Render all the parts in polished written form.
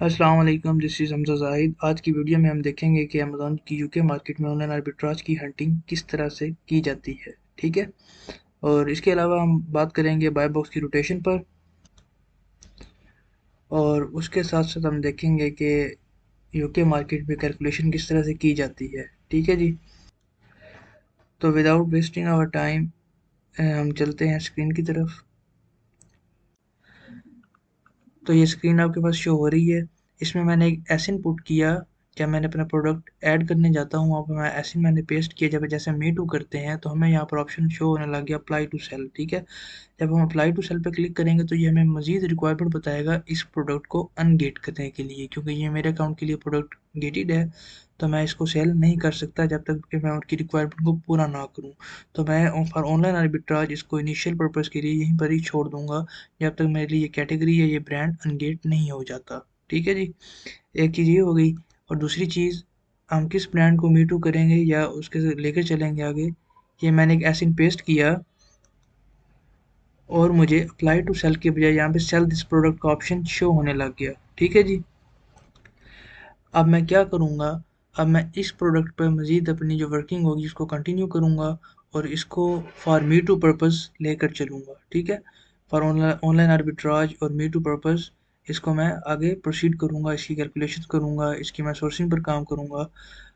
अस्सलाम वालेकुम, this is Hamza Zahid. आज की वीडियो में हम देखेंगे कि अमेज़न की यूके मार्केट में ऑनलाइन आर्बिट्राज की हंटिंग किस तरह से की जाती है। ठीक है, और इसके अलावा हम बात करेंगे बाय बॉक्स की रोटेशन पर, और उसके साथ साथ हम देखेंगे कि यूके मार्केट में कैलकुलेशन किस तरह से की जाती है। ठीक है जी, तो विदाउट वेस्टिंग आवर टाइम हम चलते हैं स्क्रीन की तरफ। तो ये स्क्रीन आपके पास शो हो रही है। इसमें मैंने एक एसिन पुट किया। जब मैंने अपना प्रोडक्ट ऐड करने जाता हूँ, वहाँ पर मैं एसिन मैंने पेस्ट किया। जब जैसे मी टू करते हैं तो हमें यहाँ पर ऑप्शन शो होने लग गया अप्लाई टू सेल। ठीक है, जब हम अप्लाई टू सेल पे क्लिक करेंगे तो ये हमें मजीद रिक्वायरमेंट बताएगा इस प्रोडक्ट को अनगेट करने के लिए, क्योंकि ये मेरे अकाउंट के लिए प्रोडक्ट गेटेड है। तो मैं इसको सेल नहीं कर सकता जब तक कि मैं उनकी रिक्वायरमेंट को पूरा ना करूँ। तो मैं फॉर ऑनलाइन आर्बिट्राज इसको इनिशियल पर्पज़ के लिए यहीं पर ही छोड़ दूंगा, जब तक मेरे लिए ये कैटेगरी या ये ब्रांड अनगेट नहीं हो जाता। ठीक है जी, एक चीज़ ये हो गई। और दूसरी चीज़, हम किस ब्रांड को मी टू करेंगे या उसके लेकर चलेंगे आगे, ये मैंने एक एसिन पेस्ट किया और मुझे अप्लाई टू सेल के बजाय यहाँ पे सेल दिस प्रोडक्ट का ऑप्शन शो होने लग गया। ठीक है जी, अब मैं क्या करूँगा, अब मैं इस प्रोडक्ट पर मज़ीद अपनी जो वर्किंग होगी उसको कंटिन्यू करूँगा और इसको फॉर मी टू पर्पज़ लेकर चलूँगा। ठीक है, फॉर ऑनलाइन आर्बिट्राज और मी टू पर्पज़ इसको मैं आगे प्रोसीड करूँगा, इसकी कैलकुलेशन करूँगा, इसकी मैं सोर्सिंग पर काम करूँगा।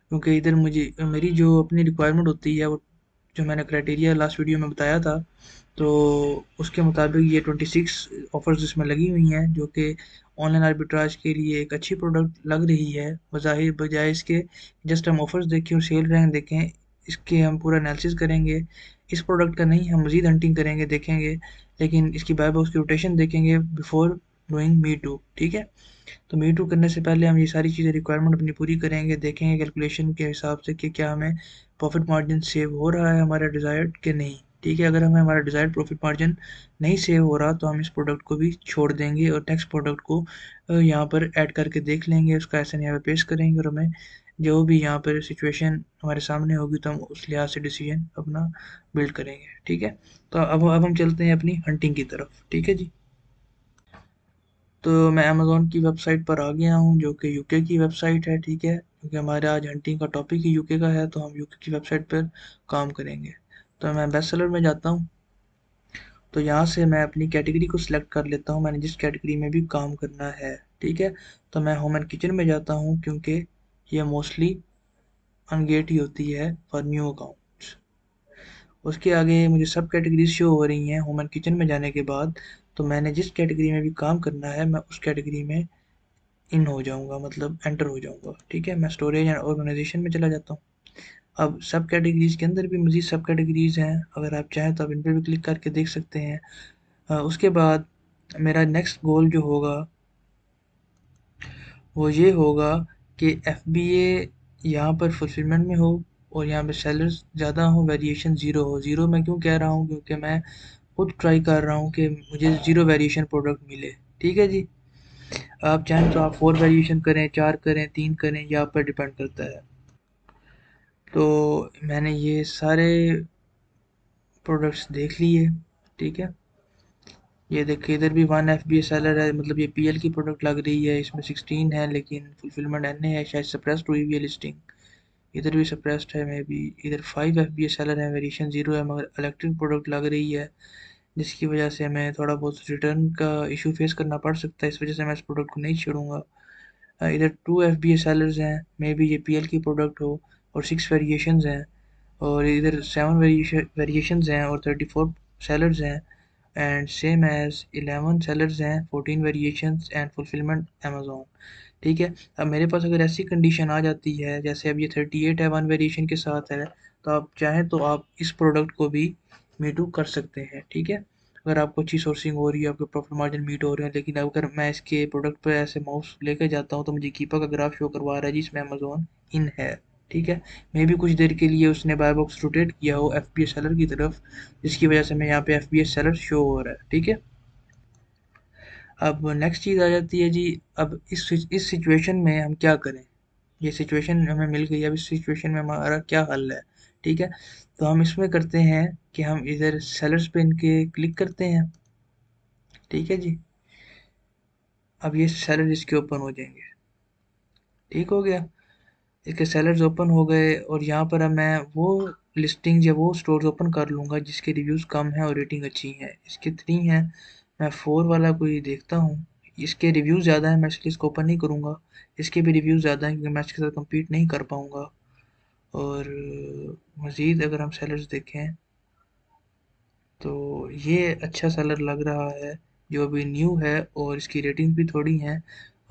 क्योंकि इधर मुझे मेरी जो अपनी रिक्वायरमेंट होती है, वो जो मैंने क्राइटेरिया लास्ट वीडियो में बताया था, तो उसके मुताबिक ये 26 ऑफ़र्स इसमें लगी हुई हैं, जो कि ऑनलाइन आर्बिट्राज के लिए एक अच्छी प्रोडक्ट लग रही है। बज़ाहिर बजाय इसके जस्ट हम ऑफ़र्स देखें और सेल रैंक देखें, इसके हम पूरा एनालिसिस करेंगे। इस प्रोडक्ट का नहीं, हम मज़ीद हंटिंग करेंगे, देखेंगे, लेकिन इसकी बाय बॉक्स की रोटेशन देखेंगे बिफोर डूइंग मी टू। ठीक है, तो मी टू करने से पहले हम ये सारी चीज़ें रिक्वायरमेंट अपनी पूरी करेंगे, देखेंगे कैलकुलेशन के हिसाब से कि क्या हमें प्रॉफिट मार्जिन सेव हो रहा है हमारा डिज़ायर्ड कि नहीं। ठीक है, अगर हमें हमारा डिज़ायर्ड प्रॉफिट मार्जिन नहीं सेव हो रहा तो हम इस प्रोडक्ट को भी छोड़ देंगे और नेक्स्ट प्रोडक्ट को यहाँ पर ऐड करके देख लेंगे, उसका ऐसे यहाँ पे पेश करेंगे, और हमें जो भी यहाँ पर सिचुएशन हमारे सामने होगी तो हम उस लिहाज से डिसीजन अपना बिल्ड करेंगे। ठीक है, तो अब हम चलते हैं अपनी हंटिंग की तरफ। ठीक है जी, तो मैं अमेज़न की वेबसाइट पर आ गया हूँ, जो कि यूके की वेबसाइट है। ठीक है, क्योंकि हमारे आज हंटिंग का टॉपिक ही यूके का है, तो हम यूके की वेबसाइट पर काम करेंगे। तो मैं बेस्ट सेलर में जाता हूँ। तो यहाँ से मैं अपनी कैटेगरी को सिलेक्ट कर लेता हूँ, मैंने जिस कैटेगरी में भी काम करना है। ठीक है, तो मैं होम एंड किचन में जाता हूँ, क्योंकि ये मोस्टली अनगेट ही होती है फॉर न्यू अकाउंट्स। उसके आगे मुझे सब कैटेगरीज शो हो रही हैं होम एंड किचन में जाने के बाद। तो मैंने जिस कैटेगरी में भी काम करना है, मैं उस कैटेगरी में इन हो जाऊँगा, मतलब एंटर हो जाऊँगा। ठीक है, मैं स्टोरेज एंड ऑर्गेनाइजेशन में चला जाता हूँ। अब सब कैटेगरीज़ के अंदर भी मज़ीद सब कैटेगरीज़ हैं, अगर आप चाहें तो आप इन पे भी क्लिक करके देख सकते हैं। उसके बाद मेरा नेक्स्ट गोल जो होगा वो ये होगा कि एफबीए यहाँ पर फुलफिलमेंट में हो और यहाँ पे सेलर्स ज़्यादा हो, वेरिएशन ज़ीरो हो। ज़ीरो मैं क्यों कह रहा हूँ, क्योंकि मैं खुद ट्राई कर रहा हूँ कि मुझे ज़ीरो वेरिएशन प्रोडक्ट मिले। ठीक है जी, आप चाहें तो आप 4 वेरिएशन करें, 4 करें, 3 करें, ये आप पर डिपेंड करता है। तो मैंने ये सारे प्रोडक्ट्स देख लिए। ठीक है, ये देखिए इधर भी 1 एफबीए सेलर है, मतलब ये पीएल की प्रोडक्ट लग रही है, इसमें 16 है लेकिन फुलफिलमेंट एन है, शायद सप्रेस्ड हुई हुई है लिस्टिंग। इधर भी सप्रेस्ड है मे बी। इधर 5 एफबीए सेलर है, वेरिएशन ज़ीरो है, मगर इलेक्ट्रिक प्रोडक्ट लग रही है, जिसकी वजह से हमें थोड़ा बहुत रिटर्न का इशू फेस करना पड़ सकता है, इस वजह से मैं इस प्रोडक्ट को नहीं छोड़ूंगा। इधर 2 एफबीए सेलर्स हैं, मे बी ये पीएल की प्रोडक्ट हो, और 6 वेरिएशंस हैं, और इधर 7 वेरिएशंस हैं और 34 सेलर्स हैं, एंड सेम एज 11 सेलर्स हैं, 14 वेरिएशंस एंड फुलफिलमेंट अमेज़न। ठीक है, अब मेरे पास अगर ऐसी कंडीशन आ जाती है, जैसे अब ये 38 है, 1 वेरिएशन के साथ है, तो आप चाहें तो आप इस प्रोडक्ट को भी मीटू कर सकते हैं। ठीक है, अगर आपको अच्छी सोर्सिंग हो रही है, आपके प्रॉफिट मार्जिन मीट हो रहे हैं, लेकिन अगर मैं इसके प्रोडक्ट पर ऐसे माउस लेकर जाता हूँ तो मुझे कीपा का ग्राफ शो करवा रहा है जिसमें अमेज़न इन है। ठीक है, मे भी कुछ देर के लिए उसने बाय बॉक्स रोटेट किया हो एफपीएस सेलर की तरफ, जिसकी वजह से मैं यहाँ पे एफपीएस सेलर शो हो रहा है। ठीक है, अब नेक्स्ट चीज़ आ जाती है जी, अब इस सिचुएशन में हम क्या करें। ये सिचुएशन हमें मिल गई, अब इस सिचुएशन में हमारा क्या हल है। ठीक है, तो हम इसमें करते हैं कि हम इधर सेलर्स पे इनके क्लिक करते हैं। ठीक है जी, अब ये सेलर इसके ओपन हो जाएंगे। ठीक हो गया, इसके सेलर्स ओपन हो गए और यहाँ पर अब मैं वो लिस्टिंग या वो स्टोर्स ओपन कर लूँगा जिसके रिव्यूज़ कम हैं और रेटिंग अच्छी हैं। इसके 3 हैं, मैं 4 वाला कोई देखता हूँ। इसके रिव्यूज़ ज़्यादा हैं, मैं इसलिए इसको ओपन नहीं करूँगा। इसके भी रिव्यूज़ ज़्यादा हैं क्योंकि मैं इसके साथ कम्पीट नहीं कर पाऊँगा। और मज़ीद अगर हम सेलर्स देखें तो ये अच्छा सेलर लग रहा है जो अभी न्यू है और इसकी रेटिंग भी थोड़ी हैं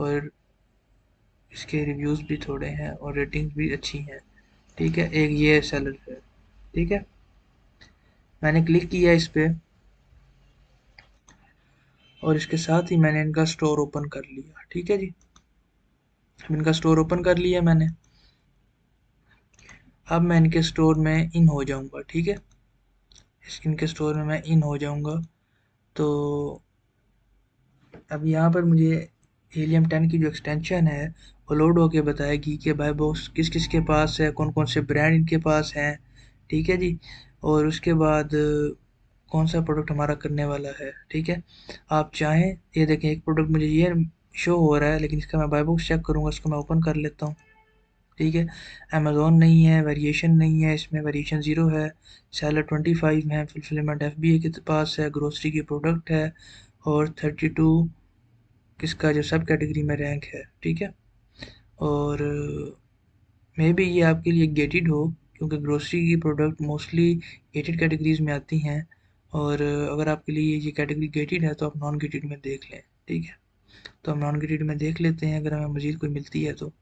और इसके रिव्यूज़ भी थोड़े हैं और रेटिंग्स भी अच्छी हैं। ठीक है, एक ये सेलर है। ठीक है, मैंने क्लिक किया इस पे और इसके साथ ही मैंने इनका स्टोर ओपन कर लिया। ठीक है जी, इनका स्टोर ओपन कर लिया मैंने। अब मैं इनके स्टोर में इन हो जाऊंगा। ठीक है, इनके स्टोर में मैं इन हो जाऊंगा। तो अब यहाँ पर मुझे हीलियम 10 की जो एक्सटेंशन है वो लोड होके बताएगी कि भाई बॉक्स किस किस के पास है, कौन कौन से ब्रांड इनके पास हैं। ठीक है जी, और उसके बाद कौन सा प्रोडक्ट हमारा करने वाला है। ठीक है, आप चाहें ये देखें एक प्रोडक्ट मुझे ये शो हो रहा है लेकिन इसका मैं बाय बॉक्स चेक करूँगा, इसको मैं ओपन कर लेता हूँ। ठीक है, अमेज़न नहीं है, वेरिएशन नहीं है, इसमें वेरिएशन ज़ीरो है, सेलर 25 है, फुलफिलमेंट FBA के पास है, ग्रोसरी की प्रोडक्ट है और 32 किसका जो सब कैटेगरी में रैंक है। ठीक है, और मे बी ये आपके लिए गेटेड हो क्योंकि ग्रोसरी की प्रोडक्ट मोस्टली गेटेड कैटेगरीज में आती हैं। और अगर आपके लिए ये कैटेगरी गेटेड है तो आप नॉन गेटेड में देख लें। ठीक है, तो हम नॉन गेटेड में देख लेते हैं अगर हमें मज़ीद कोई मिलती है तो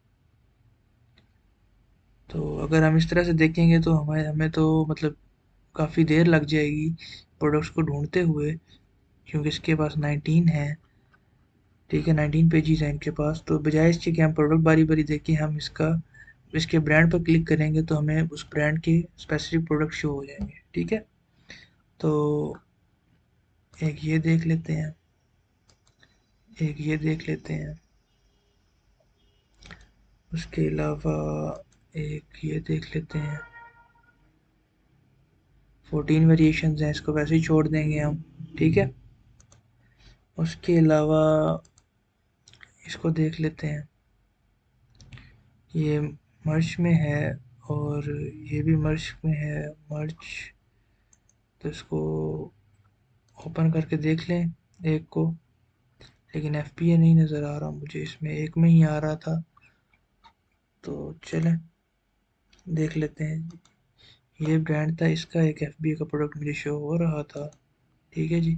अगर हम इस तरह से देखेंगे तो हमें हमें तो मतलब काफ़ी देर लग जाएगी प्रोडक्ट्स को ढूंढते हुए क्योंकि इसके पास 19 है। ठीक है, 19 पेजेस हैं इनके पास। तो बजाय इसके कि हम प्रोडक्ट बारी बारी देखें, हम इसके ब्रांड पर क्लिक करेंगे तो हमें उस ब्रांड के स्पेसिफिक प्रोडक्ट शो हो जाएंगे। ठीक है, तो एक ये देख लेते हैं, एक ये देख लेते हैं, उसके अलावा एक ये देख लेते हैं। 14 वेरिएशंस हैं, इसको वैसे ही छोड़ देंगे हम। ठीक है, उसके अलावा इसको देख लेते हैं, ये मर्च में है और ये भी मर्च में है, मर्च। तो इसको ओपन करके देख लें एक को, लेकिन FBA नहीं नज़र आ रहा मुझे, इसमें एक में ही आ रहा था। तो चलें देख लेते हैं, ये ब्रांड था इसका, एक FBA का प्रोडक्ट मुझे शो हो रहा था। ठीक है जी,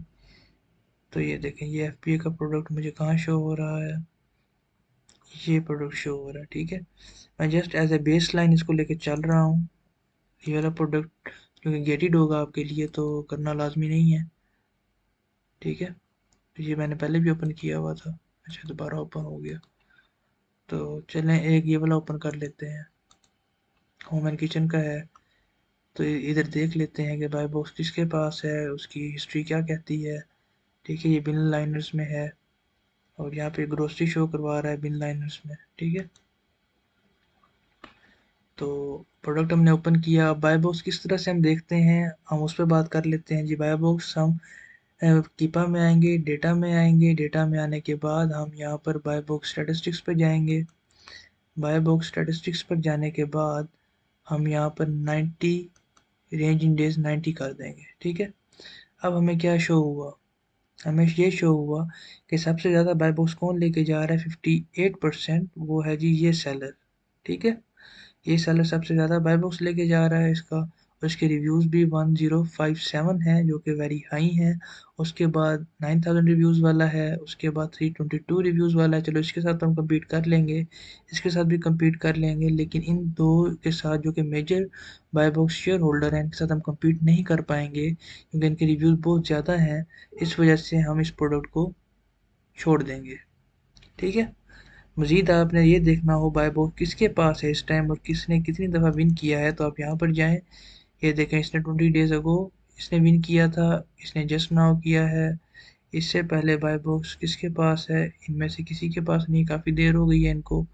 तो ये देखें ये FBA का प्रोडक्ट मुझे कहाँ शो हो रहा है, ये प्रोडक्ट शो हो रहा है। ठीक है, मैं just as a baseline इसको लेके चल रहा हूँ। ये वाला प्रोडक्ट क्योंकि गेटेड होगा आपके लिए तो करना लाजमी नहीं है। ठीक है, तो ये मैंने पहले भी ओपन किया हुआ था। अच्छा, दोबारा ओपन हो गया। तो चलें एक ये वाला ओपन कर लेते हैं, होम एंड किचन का है। तो इधर देख लेते हैं कि बाय बॉक्स किसके पास है, उसकी हिस्ट्री क्या कहती है। ठीक है, ये बिन लाइनर्स में है और यहाँ पे ग्रोसरी शो करवा रहा है बिन लाइनर्स में। ठीक है, तो प्रोडक्ट हमने ओपन किया। अब बाय बॉक्स किस तरह से हम देखते हैं हम उस पर बात कर लेते हैं जी। बाय बॉक्स हम कीपा में आएंगे, डेटा में आएंगे, डेटा में आने के बाद हम यहाँ पर बाय बॉक्स स्टैटिस्टिक्स पर जाएंगे। बाय बॉक्स स्टैटिस्टिक्स पर जाने के बाद हम यहाँ पर 90 रेंज इन डेज 90 कर देंगे। ठीक है, अब हमें क्या शो हुआ, हमें ये शो हुआ कि सबसे ज़्यादा बाय बॉक्स कौन लेके जा रहा है 58%, वो है जी ये सेलर। ठीक है, ये सेलर सबसे ज़्यादा बाय बॉक्स लेके जा रहा है इसका, और इसके रिव्यूज़ भी 1057 हैं जो कि वेरी हाई हैं। उसके बाद 9000 रिव्यूज़ वाला है, उसके बाद 322 रिव्यूज़ वाला है। चलो इसके साथ तो हम कम्पीट कर लेंगे, इसके साथ भी कम्पीट कर लेंगे, लेकिन इन दो के साथ जो कि measure by box share holder हैं इनके साथ हम कम्पीट नहीं कर पाएंगे क्योंकि इनके रिव्यूज़ बहुत ज़्यादा हैं। इस वजह से हम इस प्रोडक्ट को छोड़ देंगे। ठीक है, मज़ीद आपने ये देखना हो बाय बॉक्स किसके पास है इस टाइम और किसने कितनी दफ़ा विन किया है, तो आप यहाँ पर जाएं। ये देखें इसने 20 डेज अगो इसने विन किया था, इसने जस्ट नाउ किया है। इससे पहले बाय बॉक्स किसके पास है, इनमें से किसी के पास नहीं, काफ़ी देर हो गई है इनको।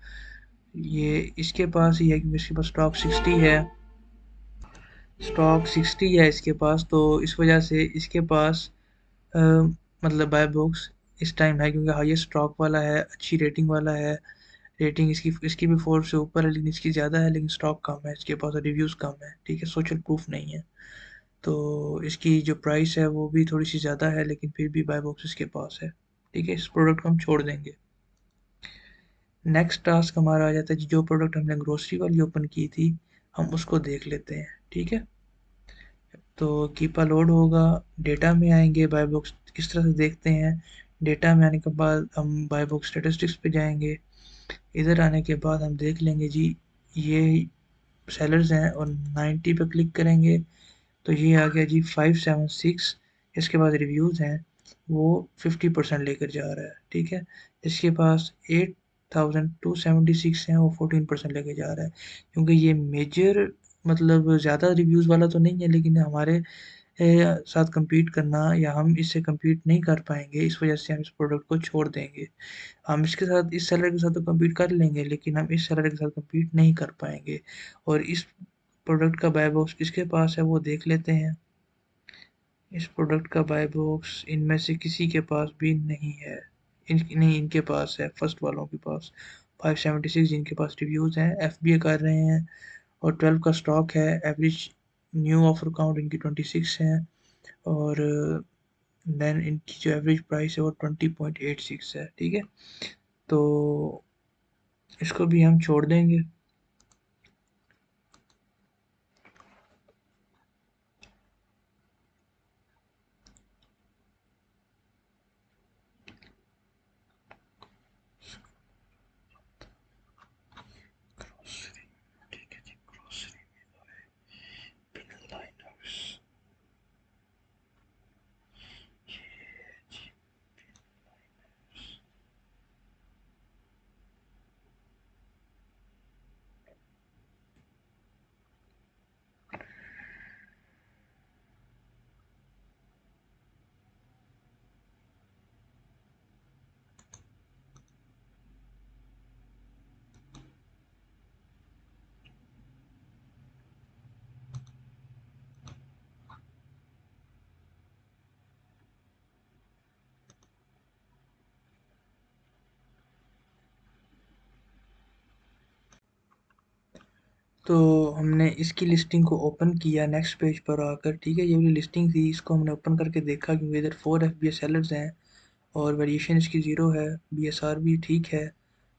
ये इसके पास ही है क्योंकि इसके पास स्टॉक 60 है, स्टॉक 60 है इसके पास, तो इस वजह से इसके पास मतलब बाय बॉक्स इस टाइम है, क्योंकि हाईएस्ट स्टॉक वाला है, अच्छी रेटिंग वाला है। रेटिंग इसकी भी 4 से ऊपर है, लेकिन इसकी ज़्यादा है, लेकिन स्टॉक कम है इसके पास, रिव्यूज़ कम है, ठीक है, सोशल प्रूफ नहीं है। तो इसकी जो प्राइस है वो भी थोड़ी सी ज़्यादा है, लेकिन फिर भी बाय बॉक्स इसके पास है, ठीक है। इस प्रोडक्ट को हम छोड़ देंगे। नेक्स्ट टास्क हमारा आ जाता है, जो प्रोडक्ट हमने ग्रोसरी वाली ओपन की थी, हम उसको देख लेते हैं, ठीक है। तो कीपा लोड होगा, डेटा में आएंगे, बाय बॉक्स किस तरह से देखते हैं। डेटा में आने के बाद हम बाय बॉक्स स्टेटिस्टिक्स पे जाएंगे। इधर आने के बाद हम देख लेंगे जी, ये सेलर्स हैं, और 90 पे क्लिक करेंगे तो ये आ गया जी 576। इसके बाद रिव्यूज़ हैं, वो 50% लेकर जा रहा है, ठीक है। इसके पास 8276 हैं, वो 14% लेके जा रहा है। क्योंकि ये मेजर मतलब ज़्यादा रिव्यूज़ वाला तो नहीं है, लेकिन हमारे साथ compete करना, या हम इससे compete नहीं कर पाएंगे, इस वजह से हम इस प्रोडक्ट को छोड़ देंगे। हम इसके साथ, इस सेलर के साथ तो compete कर लेंगे, लेकिन हम इस सेलर के साथ compete नहीं कर पाएंगे। और इस प्रोडक्ट का बाय बॉक्स किसके पास है वो देख लेते हैं। इस प्रोडक्ट का बाय बॉक्स इनमें से किसी के पास भी नहीं है। नहीं, इनके पास है, फर्स्ट वालों के पास 576 जिनके पास रिव्यूज़ हैं, एफबीए कर रहे हैं, और 12 का स्टॉक है। एवरेज न्यू ऑफर काउंट इनकी 26 है, और देन इनकी जो एवरेज प्राइस है वो 20.86 है, ठीक है। तो इसको भी हम छोड़ देंगे। ग्रोसरी, ठीक है जी, ग्रोसरी लाइनर्स, ये जी। तो हमने इसकी लिस्टिंग को ओपन किया नेक्स्ट पेज पर आकर, ठीक है। ये वाली लिस्टिंग थी, इसको हमने ओपन करके देखा, क्योंकि इधर 4 एफ सेलर्स हैं, और वेरिएशन इसकी ज़ीरो है, बीएसआर भी ठीक है।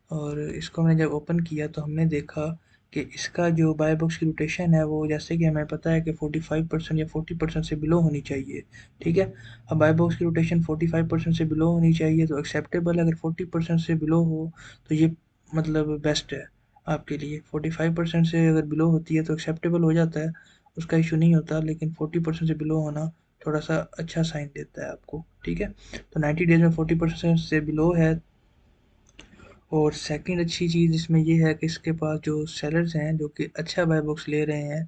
और इसको हमने जब ओपन किया तो हमने देखा कि इसका जो बाय बॉक्स की रोटेशन है, वो जैसे कि हमें पता है कि 45% या 40% से बिलो होनी चाहिए, ठीक है। अब बाय बॉक्स की रोटेशन 45% से बिलो होनी चाहिए तो एक्सेप्टेबल है। अगर 40% से बिलो हो तो ये मतलब बेस्ट है आपके लिए। 45% से अगर बिलो होती है तो एक्सेप्टेबल हो जाता है, उसका इशू नहीं होता, लेकिन 40% से बिलो होना थोड़ा सा अच्छा साइन देता है आपको, ठीक है। तो 90 डेज में 40% से बिलो है। और सेकंड अच्छी चीज़ इसमें ये है कि इसके पास जो सेलर्स हैं जो कि अच्छा बाय बॉक्स ले रहे हैं,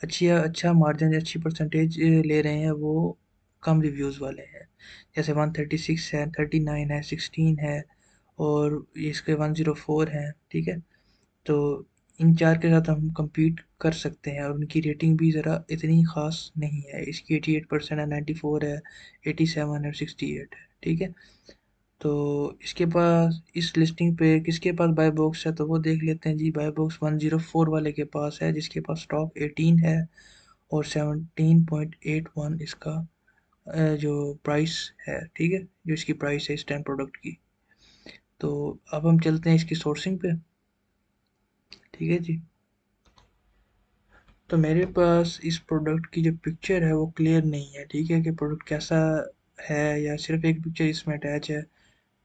अच्छी अच्छा मार्जिन, अच्छी परसेंटेज ले रहे हैं, वो कम रिव्यूज़ वाले हैं। जैसे 136 है, 39 है, 16 है, और इसके 104 हैं, ठीक है। तो इन चार के साथ हम compete कर सकते हैं, और उनकी रेटिंग भी ज़रा इतनी ख़ास नहीं है। इसकी 88% है, 94 है, 87 है, 68 है, ठीक है। तो इसके पास, इस लिस्टिंग पे किसके पास बाय बॉक्स है तो वो देख लेते हैं जी। बाय बॉक्स 104 वाले के पास है, जिसके पास स्टॉक 18 है, और 17.81 इसका जो प्राइस है, ठीक है, जो इसकी प्राइस है इस टाइम प्रोडक्ट की। तो अब हम चलते हैं इसकी सोर्सिंग पे, ठीक है जी। तो मेरे पास इस प्रोडक्ट की जो पिक्चर है वो क्लियर नहीं है, ठीक है, कि प्रोडक्ट कैसा है, या सिर्फ एक पिक्चर इसमें अटैच है।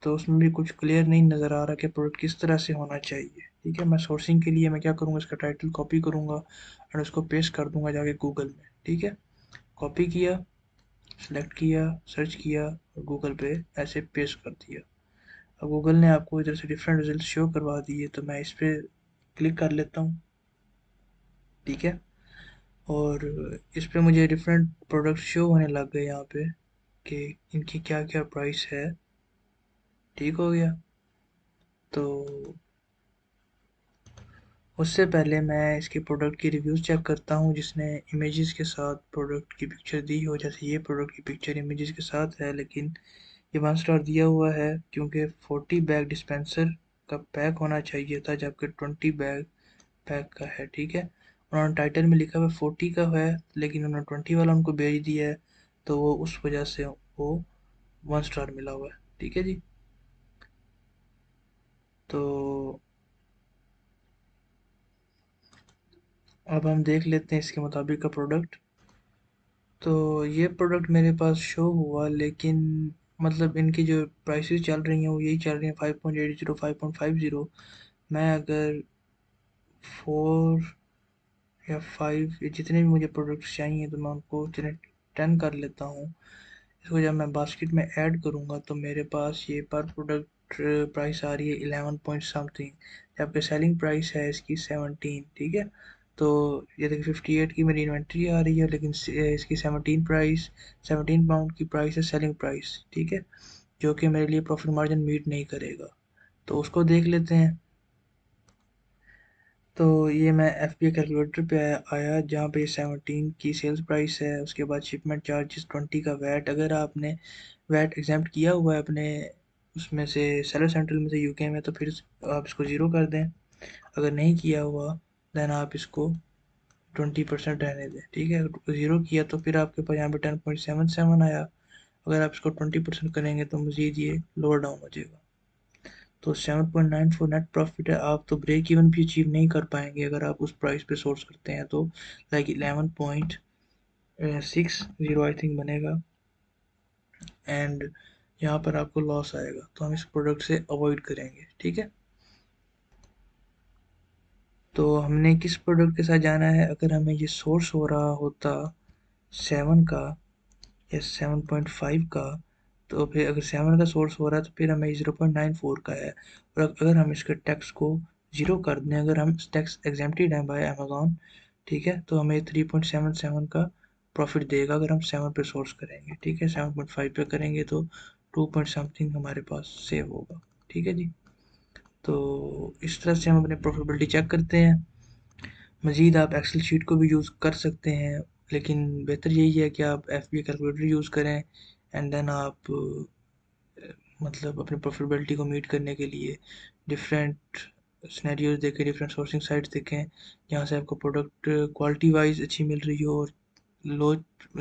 तो उसमें भी कुछ क्लियर नहीं नज़र आ रहा कि प्रोडक्ट किस तरह से होना चाहिए, ठीक है। मैं सोर्सिंग के लिए मैं क्या करूँगा, इसका टाइटल कॉपी करूँगा और उसको पेस्ट कर दूँगा जाके गूगल में, ठीक है। कॉपी किया, सेलेक्ट किया, सर्च किया, और गूगल पे ऐसे पेस्ट कर दिया। अब गूगल ने आपको इधर से डिफरेंट रिजल्ट शो करवा दिए, तो मैं इस पर क्लिक कर लेता हूँ, ठीक है। और इस पे मुझे डिफरेंट प्रोडक्ट शो होने लग गए यहाँ पे, कि इनकी क्या क्या प्राइस है, ठीक हो गया। तो उससे पहले मैं इसके प्रोडक्ट की रिव्यूज़ चेक करता हूँ, जिसने इमेजेस के साथ प्रोडक्ट की पिक्चर दी हो। जैसे ये प्रोडक्ट की पिक्चर इमेजेस के साथ है, लेकिन ये 1 स्टार दिया हुआ है क्योंकि 40 बैग डिस्पेंसर का पैक होना चाहिए था, जबकि 20 बैग पैक का है। ठीक है, उन्होंने टाइटल में लिखा हुआ 40 का है, लेकिन उन्होंने 20 वाला उनको भेज दिया है, तो वो उस वजह से वो 1 स्टार मिला हुआ है। ठीक है जी। तो अब हम देख लेते हैं इसके मुताबिक का प्रोडक्ट। तो ये प्रोडक्ट मेरे पास शो हुआ, लेकिन मतलब इनकी जो प्राइसेस चल रही हैं वो यही चल रही हैं, 5.80, 5.50। मैं अगर 4 या 5 या जितने भी मुझे प्रोडक्ट्स चाहिए तो मैं उनको चलें 10 कर लेता हूँ। इसको जब मैं बास्केट में ऐड करूँगा तो मेरे पास ये पर प्रोडक्ट प्राइस आ रही है 11 पॉइंट समथिंग, जबकि सेलिंग प्राइस है इसकी 17। ठीक है, तो ये देखिए 58 की मेरी इन्वेंट्री आ रही है, लेकिन इसकी 17 पाउंड की प्राइस है सेलिंग प्राइस। ठीक है, जो कि मेरे लिए प्रॉफिट मार्जिन मीट नहीं करेगा, तो उसको देख लेते हैं। तो ये मैं एफ पी कैलकुलेटर पे आया जहाँ पे 17 की सेल्स प्राइस है, उसके बाद शिपमेंट चार्जेस 20 का वैट, अगर आपने वैट एग्जेम्प्ट किया हुआ है अपने उसमें से सेलर सेंट्रल में से यूके में, तो फिर आप इसको ज़ीरो कर दें। अगर नहीं किया हुआ देन आप इसको 20% रहने दें। ठीक है, ज़ीरो किया तो फिर आपके पास यहाँ पे 10.77 आया। अगर आप इसको 20% करेंगे तो मज़ीद ये लोअर डाउन हो जाएगा। तो 7.94 नेट प्रॉफिट है। आप तो ब्रेक इवन भी अचीव नहीं कर पाएंगे अगर आप उस प्राइस पे सोर्स करते हैं, तो लाइक 11.60 आई थिंक बनेगा, एंड यहाँ पर आपको लॉस आएगा, तो हम इस प्रोडक्ट से अवॉइड करेंगे। ठीक है, तो हमने किस प्रोडक्ट के साथ जाना है? अगर हमें ये सोर्स हो रहा होता 7 का या 7.5 का, तो फिर अगर 7 का सोर्स हो रहा है तो फिर हमें 0.94 का है। और अगर हम इसके टैक्स को ज़ीरो कर दें, अगर हम टैक्स एग्जेम्प्टेड हैं बाय अमेज़ॉन, ठीक है, तो हमें 3.77 का प्रॉफिट देगा अगर हम 7 पे सोर्स करेंगे। ठीक है, 7.5 पे करेंगे तो 2 पॉइंट समथिंग हमारे पास सेव होगा। ठीक है जी। तो इस तरह से हम अपने प्रॉफिटेबिलिटी चेक करते हैं। मज़ीद आप एक्सेल शीट को भी यूज़ कर सकते हैं, लेकिन बेहतर यही है कि आप एफ बी कैलकुलेटर यूज़ करें, एंड देन आप मतलब अपनी प्रॉफिटेबिलिटी को मीट करने के लिए डिफरेंट सिनेरियोज देखें, डिफरेंट सोर्सिंग साइट्स देखें, जहाँ से आपको प्रोडक्ट क्वालिटी वाइज अच्छी मिल रही हो और लो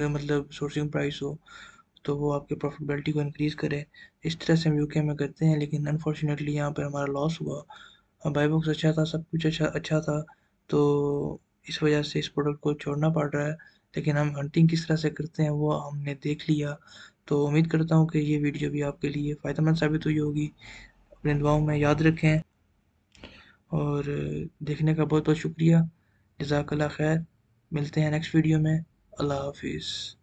मतलब सोर्सिंग प्राइस हो, तो वो आपके प्रॉफिटेबिलिटी को इंक्रीज़ करे। इस तरह से हम यूके में करते हैं, लेकिन अनफॉर्चुनेटली यहाँ पर हमारा लॉस हुआ। बाई बुक्स अच्छा था, सब कुछ अच्छा अच्छा था, तो इस वजह से इस प्रोडक्ट को छोड़ना पड़ रहा है। लेकिन हम हंटिंग किस तरह से करते हैं वो हमने देख लिया। तो उम्मीद करता हूँ कि ये वीडियो भी आपके लिए फ़ायदेमंद साबित हुई होगी। अपने दुआओं में याद रखें, और देखने का बहुत बहुत शुक्रिया। जज़ाकल्लाह खैर। मिलते हैं नेक्स्ट वीडियो में। अल्लाह हाफिज़।